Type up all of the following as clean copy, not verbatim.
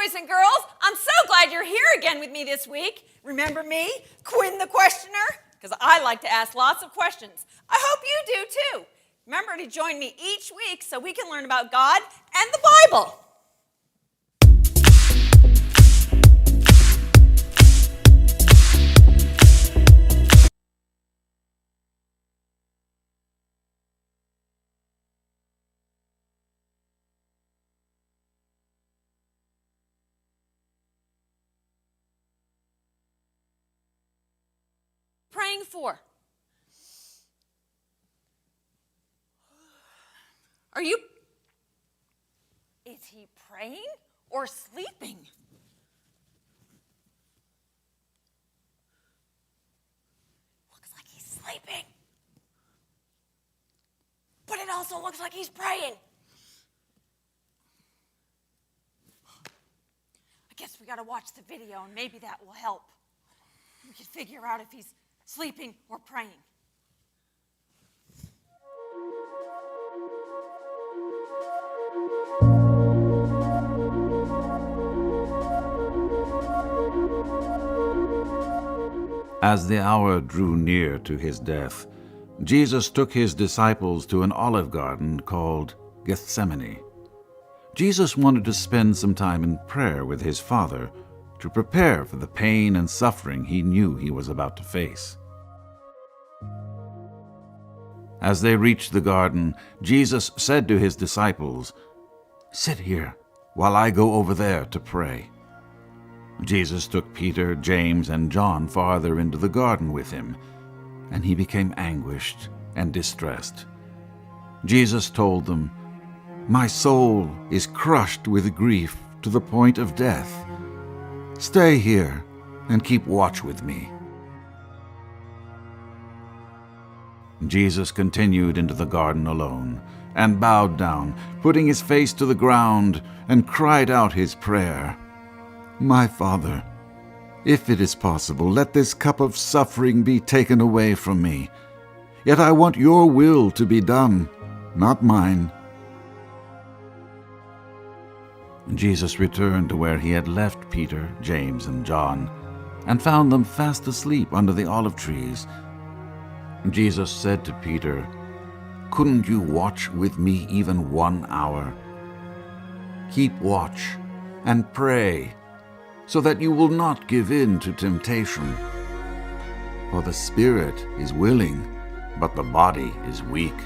boys and girls. I'm so glad you're here again with me this week. Remember me, Quinn the Questioner? Because I like to ask lots of questions. I hope you do too. Remember to join me each week so we can learn about God and the Bible. Praying for? Is he praying or sleeping? Looks like he's sleeping. But it also looks like he's praying. I guess we gotta watch the video and maybe that will help. We can figure out if he's sleeping or praying. As the hour drew near to his death, Jesus took his disciples to an olive garden called Gethsemane. Jesus wanted to spend some time in prayer with his Father to prepare for the pain and suffering he knew he was about to face. As they reached the garden, Jesus said to his disciples, "Sit here while I go over there to pray." Jesus took Peter, James, and John farther into the garden with him, and he became anguished and distressed. Jesus told them, "My soul is crushed with grief to the point of death. Stay here and keep watch with me." Jesus continued into the garden alone and bowed down, putting his face to the ground, and cried out his prayer. "My Father, if it is possible, let this cup of suffering be taken away from me. Yet I want your will to be done, not mine." Jesus returned to where he had left Peter, James, and John, and found them fast asleep under the olive trees. Jesus said to Peter, "Couldn't you watch with me even 1 hour? Keep watch and pray, so that you will not give in to temptation. For the spirit is willing, but the body is weak."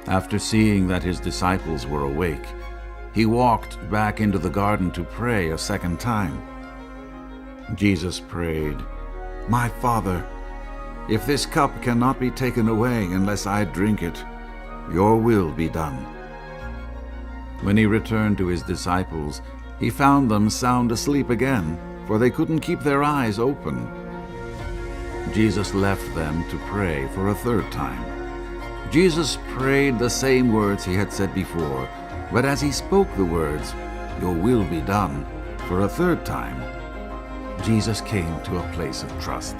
After seeing that his disciples were awake, he walked back into the garden to pray a second time. Jesus prayed, "My Father, if this cup cannot be taken away unless I drink it, your will be done." When he returned to his disciples, he found them sound asleep again, for they couldn't keep their eyes open. Jesus left them to pray for a third time. Jesus prayed the same words he had said before, but as he spoke the words, "Your will be done," for a third time, Jesus came to a place of trust.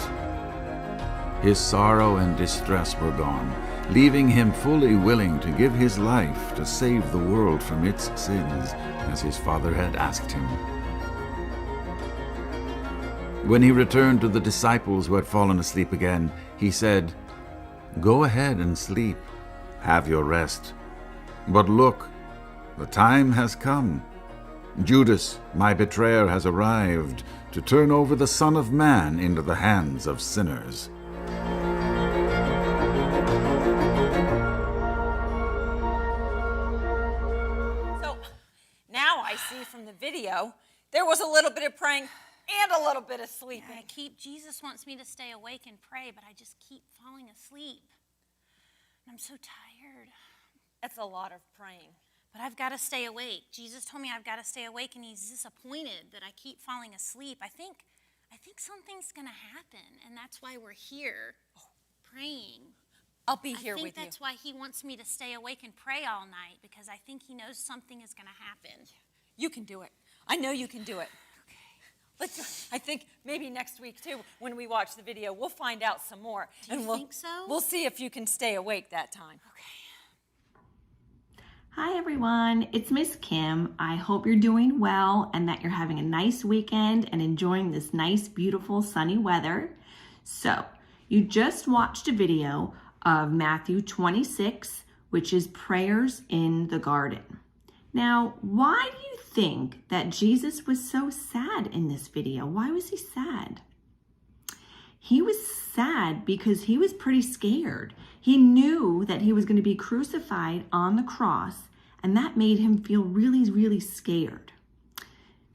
His sorrow and distress were gone, leaving him fully willing to give his life to save the world from its sins, as his Father had asked him. When he returned to the disciples who had fallen asleep again, he said, "Go ahead and sleep. Have your rest. But look, the time has come. Judas, my betrayer, has arrived to turn over the Son of Man into the hands of sinners." From the video, there was a little bit of praying and a little bit of sleeping. Jesus wants me to stay awake and pray, but I just keep falling asleep. And I'm so tired. That's a lot of praying. But I've got to stay awake. Jesus told me I've got to stay awake, and he's disappointed that I keep falling asleep. I think something's going to happen, and that's why we're here praying. I'll be here with you. I think that's why he wants me to stay awake and pray all night, because I think he knows something is going to happen. You can do it. I know you can do it. Okay. I think maybe next week, too, when we watch the video, we'll find out some more. Do you think so? We'll see if you can stay awake that time. Okay. Hi everyone, it's Miss Kim. I hope you're doing well and that you're having a nice weekend and enjoying this nice, beautiful, sunny weather. So, you just watched a video of Matthew 26, which is prayers in the garden. Now, why do you think that Jesus was so sad in this video? Why was he sad? He was sad because he was pretty scared. He knew that he was going to be crucified on the cross, and that made him feel really, really scared.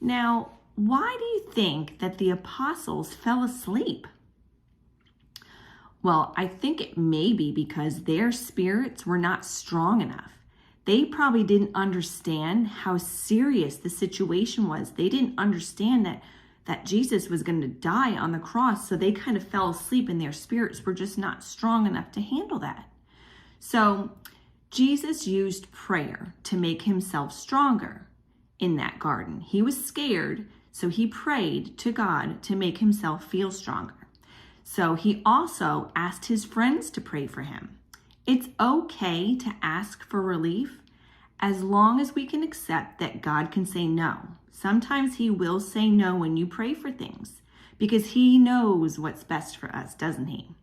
Now, why do you think that the apostles fell asleep? Well, I think it may be because their spirits were not strong enough. They probably didn't understand how serious the situation was. They didn't understand that Jesus was going to die on the cross, so they kind of fell asleep and their spirits were just not strong enough to handle that. So Jesus used prayer to make himself stronger in that garden. He was scared, so he prayed to God to make himself feel stronger. So he also asked his friends to pray for him. It's okay to ask for relief as long as we can accept that God can say no. Sometimes he will say no when you pray for things because he knows what's best for us, doesn't he?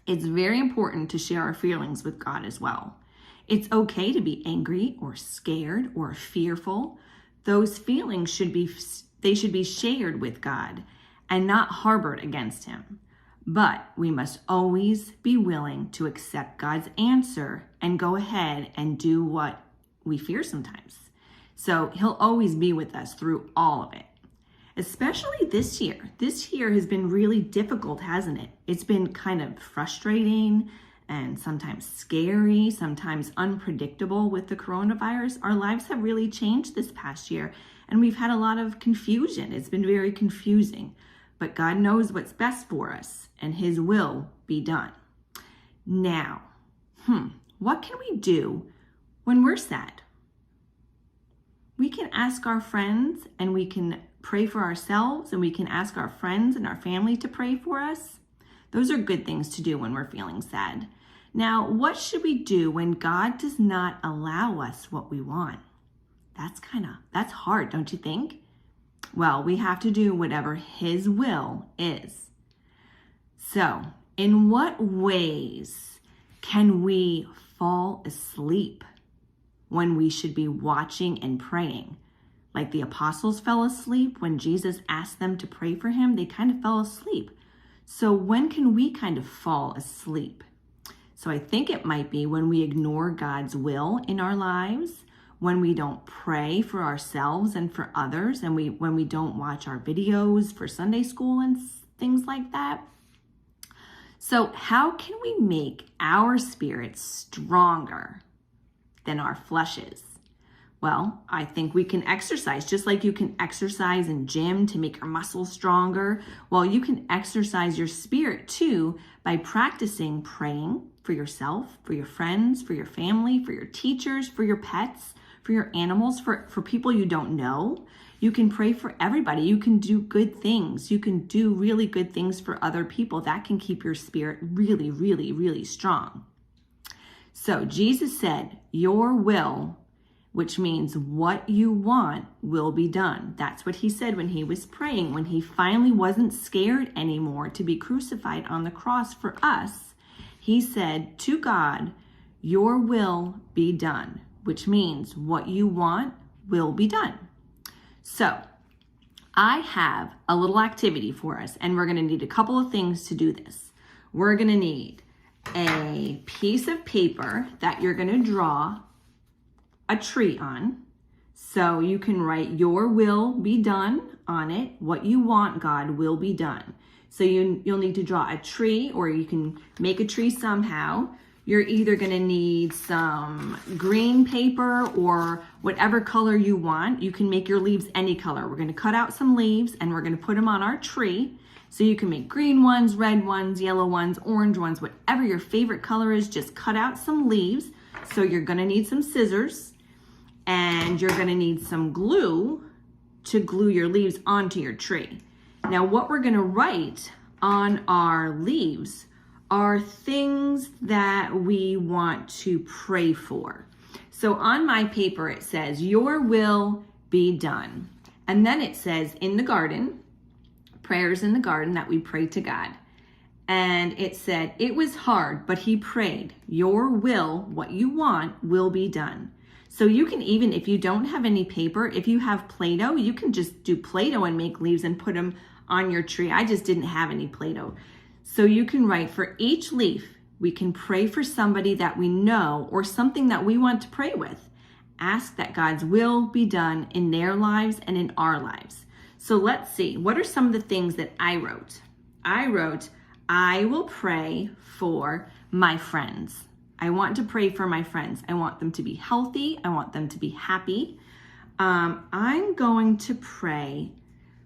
It's very important to share our feelings with God as well. It's okay to be angry or scared or fearful. Those feelings should be shared with God and not harbored against him. But we must always be willing to accept God's answer and go ahead and do what we fear sometimes. So he'll always be with us through all of it, especially this year. This year has been really difficult, hasn't it? It's been kind of frustrating and sometimes scary, sometimes unpredictable with the coronavirus. Our lives have really changed this past year, and we've had a lot of confusion. It's been very confusing, but God knows what's best for us, and his will be done. Now, what can we do when we're sad? We can ask our friends, and we can pray for ourselves, and we can ask our friends and our family to pray for us. Those are good things to do when we're feeling sad. Now, what should we do when God does not allow us what we want? That's hard, don't you think? Well, we have to do whatever his will is. So, in what ways can we fall asleep when we should be watching and praying? Like the apostles fell asleep when Jesus asked them to pray for him, they kind of fell asleep. So when can we kind of fall asleep? So I think it might be when we ignore God's will in our lives, when we don't pray for ourselves and for others, and when we don't watch our videos for Sunday school and things like that. So how can we make our spirits stronger than our fleshes? Well, I think we can exercise, just like you can exercise in gym to make your muscles stronger. Well, you can exercise your spirit too by practicing praying for yourself, for your friends, for your family, for your teachers, for your pets, for your animals, for people you don't know. You can pray for everybody. You can do good things. You can do really good things for other people. That can keep your spirit really, really, really strong. So Jesus said, your will, which means what you want, will be done. That's what he said when he was praying, when he finally wasn't scared anymore to be crucified on the cross for us. He said to God, your will be done, which means what you want will be done. So I have a little activity for us, and we're going to need a couple of things to do this. We're going to need a piece of paper that you're going to draw a tree on. So you can write your will be done on it. What you want, God, will be done. So you'll need to draw a tree, or you can make a tree somehow. You're either going to need some green paper or whatever color you want. You can make your leaves any color. We're going to cut out some leaves and we're going to put them on our tree. So you can make green ones, red ones, yellow ones, orange ones, whatever your favorite color is. Just cut out some leaves. So you're going to need some scissors, and you're going to need some glue to glue your leaves onto your tree. Now, what we're going to write on our leaves are things that we want to pray for. So on my paper, it says, your will be done. And then it says in the garden, prayers in the garden that we pray to God. And it said, it was hard, but he prayed, your will, what you want, will be done. So you can even, if you don't have any paper, if you have Play-Doh, you can just do Play-Doh and make leaves and put them on your tree. I just didn't have any Play-Doh. So you can write for each leaf, we can pray for somebody that we know or something that we want to pray with. Ask that God's will be done in their lives and in our lives. So let's see, what are some of the things that I wrote? I wrote, I will pray for my friends. I want to pray for my friends. I want them to be healthy. I want them to be happy. I'm going to pray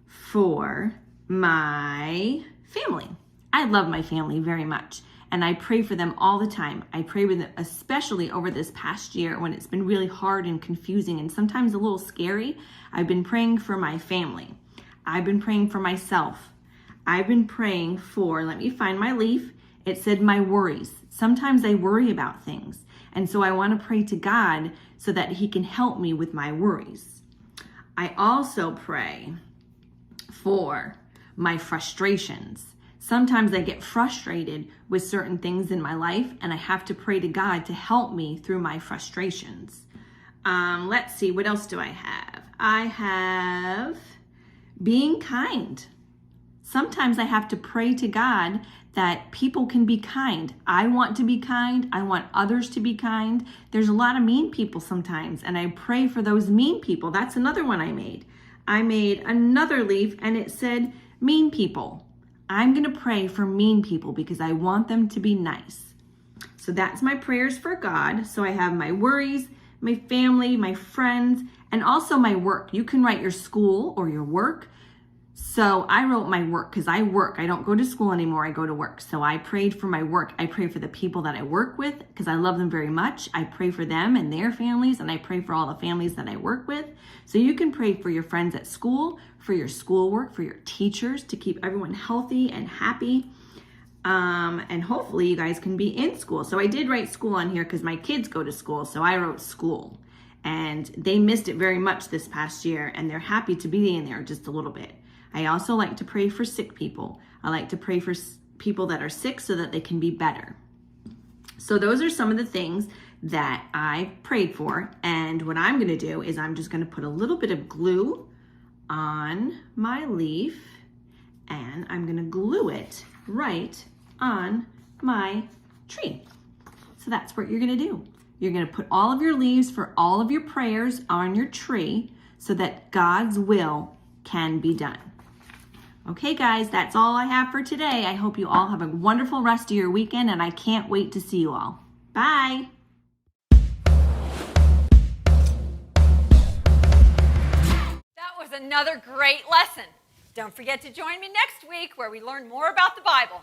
for my family. I love my family very much, and I pray for them all the time. I pray with them, especially over this past year when it's been really hard and confusing and sometimes a little scary. I've been praying for my family. I've been praying for myself. I've been praying for, let me find my leaf. It said my worries. Sometimes I worry about things. And so I want to pray to God so that he can help me with my worries. I also pray for my frustrations. Sometimes I get frustrated with certain things in my life, and I have to pray to God to help me through my frustrations. Let's see, what else do I have? I have being kind. Sometimes I have to pray to God that people can be kind. I want to be kind. I want others to be kind. There's a lot of mean people sometimes, and I pray for those mean people. That's another one I made. I made another leaf, and it said mean people. I'm going to pray for mean people because I want them to be nice. So that's my prayers for God. So I have my worries, my family, my friends, and also my work. You can write your school or your work. So I wrote my work because I work. I don't go to school anymore. I go to work. So I prayed for my work. I pray for the people that I work with because I love them very much. I pray for them and their families, and I pray for all the families that I work with. So you can pray for your friends at school, for your schoolwork, for your teachers, to keep everyone healthy and happy. And hopefully you guys can be in school. So I did write school on here because my kids go to school. So I wrote school, and they missed it very much this past year, and they're happy to be in there just a little bit. I also like to pray for sick people. I like to pray for people that are sick so that they can be better. So those are some of the things that I prayed for. And what I'm going to do is I'm just going to put a little bit of glue on my leaf, and I'm going to glue it right on my tree. So that's what you're going to do. You're going to put all of your leaves for all of your prayers on your tree so that God's will can be done. Okay, guys, that's all I have for today. I hope you all have a wonderful rest of your weekend, and I can't wait to see you all. Bye. That was another great lesson. Don't forget to join me next week where we learn more about the Bible.